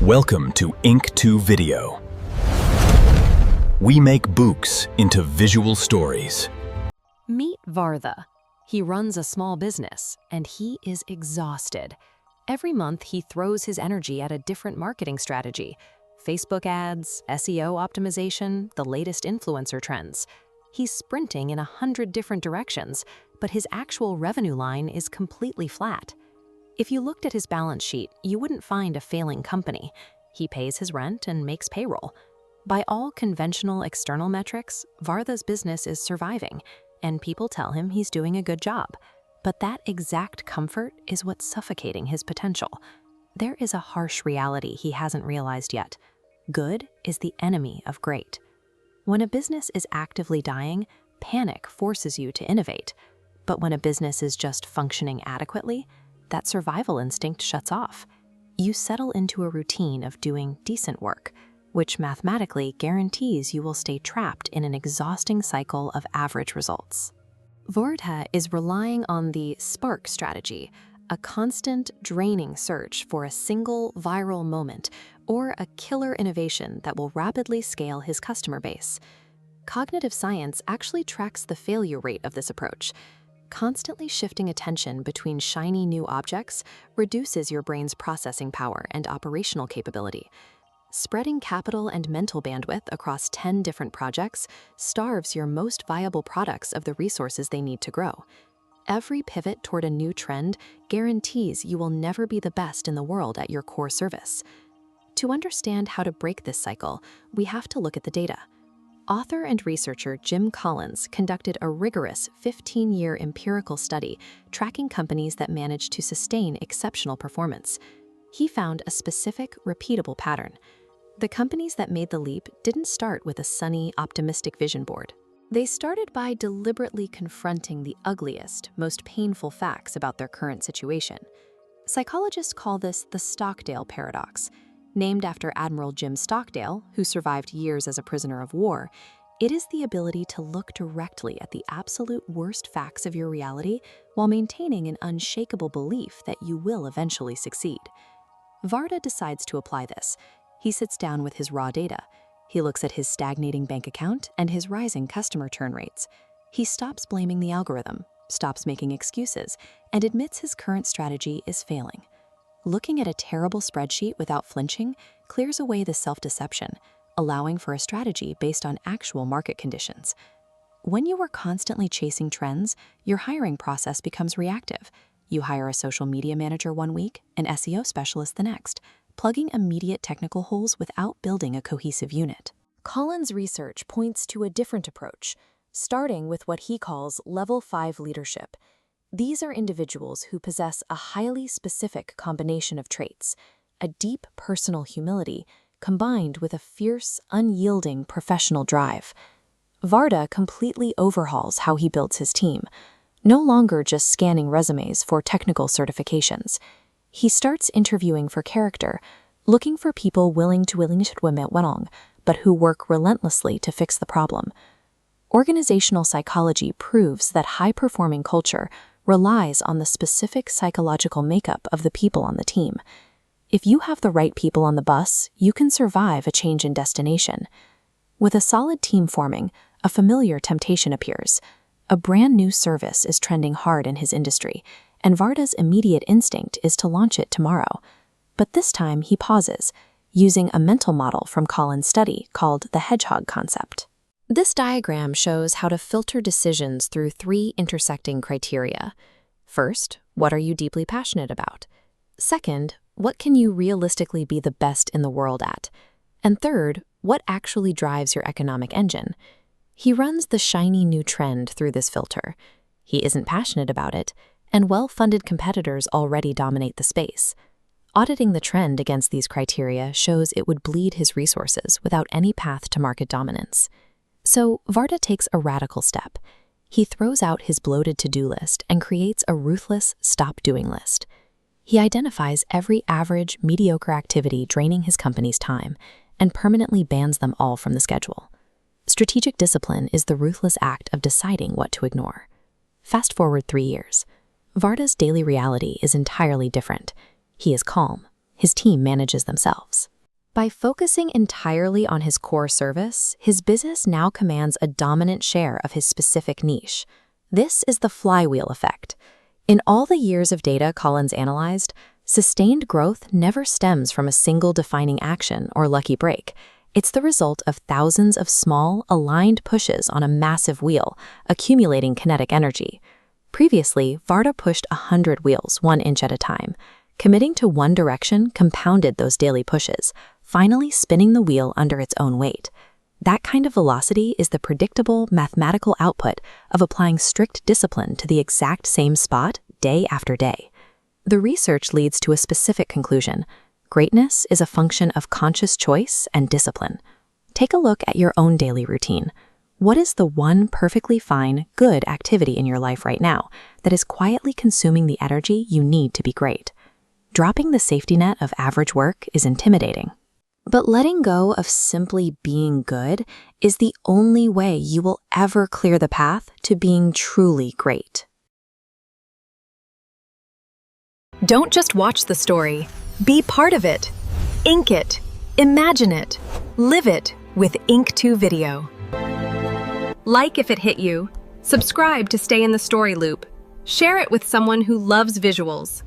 Welcome to Ink2 Video. We make books into visual stories. Meet Vardha. He runs a small business, and he is exhausted. Every month, he throws his energy at a different marketing strategy. Facebook ads, SEO optimization, the latest influencer trends. He's sprinting in 100 different directions, but his actual revenue line is completely flat. If you looked at his balance sheet, you wouldn't find a failing company. He pays his rent and makes payroll. By all conventional external metrics, Vardha's business is surviving, and people tell him he's doing a good job. But that exact comfort is what's suffocating his potential. There is a harsh reality he hasn't realized yet. Good is the enemy of great. When a business is actively dying, panic forces you to innovate. But when a business is just functioning adequately, that survival instinct shuts off. You settle into a routine of doing decent work, which mathematically guarantees you will stay trapped in an exhausting cycle of average results. Vardha is relying on the spark strategy, a constant, draining search for a single viral moment or a killer innovation that will rapidly scale his customer base. Cognitive science actually tracks the failure rate of this approach. Constantly shifting attention between shiny new objects reduces your brain's processing power and operational capability. Spreading capital and mental bandwidth across 10 different projects starves your most viable products of the resources they need to grow. Every pivot toward a new trend guarantees you will never be the best in the world at your core service. To understand how to break this cycle, we have to look at the data. Author and researcher Jim Collins conducted a rigorous 15-year empirical study tracking companies that managed to sustain exceptional performance. He found a specific, repeatable pattern. The companies that made the leap didn't start with a sunny, optimistic vision board. They started by deliberately confronting the ugliest, most painful facts about their current situation. Psychologists call this the Stockdale paradox. Named after Admiral Jim Stockdale, who survived years as a prisoner of war, it is the ability to look directly at the absolute worst facts of your reality while maintaining an unshakable belief that you will eventually succeed. Vardha decides to apply this. He sits down with his raw data. He looks at his stagnating bank account and his rising customer churn rates. He stops blaming the algorithm, stops making excuses, and admits his current strategy is failing. Looking at a terrible spreadsheet without flinching clears away the self-deception, allowing for a strategy based on actual market conditions. When you are constantly chasing trends, your hiring process becomes reactive. You hire a social media manager one week, an SEO specialist the next, plugging immediate technical holes without building a cohesive unit. Collins' research points to a different approach, starting with what he calls Level 5 leadership. These are individuals who possess a highly specific combination of traits, a deep personal humility combined with a fierce, unyielding professional drive. Vardha completely overhauls how he builds his team, no longer just scanning resumes for technical certifications. He starts interviewing for character, looking for people willing to but who work relentlessly to fix the problem. Organizational psychology proves that high-performing culture relies on the specific psychological makeup of the people on the team. If you have the right people on the bus, you can survive a change in destination. With a solid team forming, a familiar temptation appears. A brand new service is trending hard in his industry, and Vardha's immediate instinct is to launch it tomorrow. But this time he pauses, using a mental model from Collins' study called the hedgehog concept. This diagram shows how to filter decisions through 3 intersecting criteria. First, what are you deeply passionate about? Second, what can you realistically be the best in the world at? And third, what actually drives your economic engine? He runs the shiny new trend through this filter. He isn't passionate about it, and well-funded competitors already dominate the space. Auditing the trend against these criteria shows it would bleed his resources without any path to market dominance. So Vardha takes a radical step. He throws out his bloated to-do list and creates a ruthless stop-doing list. He identifies every average, mediocre activity draining his company's time and permanently bans them all from the schedule. Strategic discipline is the ruthless act of deciding what to ignore. Fast forward 3 years. Vardha's daily reality is entirely different. He is calm. his team manages themselves. By focusing entirely on his core service, his business now commands a dominant share of his specific niche. This is the flywheel effect. In all the years of data Collins analyzed, sustained growth never stems from a single defining action or lucky break. It's the result of thousands of small, aligned pushes on a massive wheel, accumulating kinetic energy. Previously, Varda pushed 100 wheels 1 inch at a time. Committing to one direction compounded those daily pushes, finally spinning the wheel under its own weight. That kind of velocity is the predictable mathematical output of applying strict discipline to the exact same spot day after day. The research leads to a specific conclusion. Greatness is a function of conscious choice and discipline. Take a look at your own daily routine. What is the one perfectly fine, good activity in your life right now that is quietly consuming the energy you need to be great? Dropping the safety net of average work is intimidating. But letting go of simply being good is the only way you will ever clear the path to being truly great. Don't just watch the story. Be part of it. Ink it. Imagine it. Live it with Ink2 Video. Like if it hit you. Subscribe to stay in the story loop. Share it with someone who loves visuals.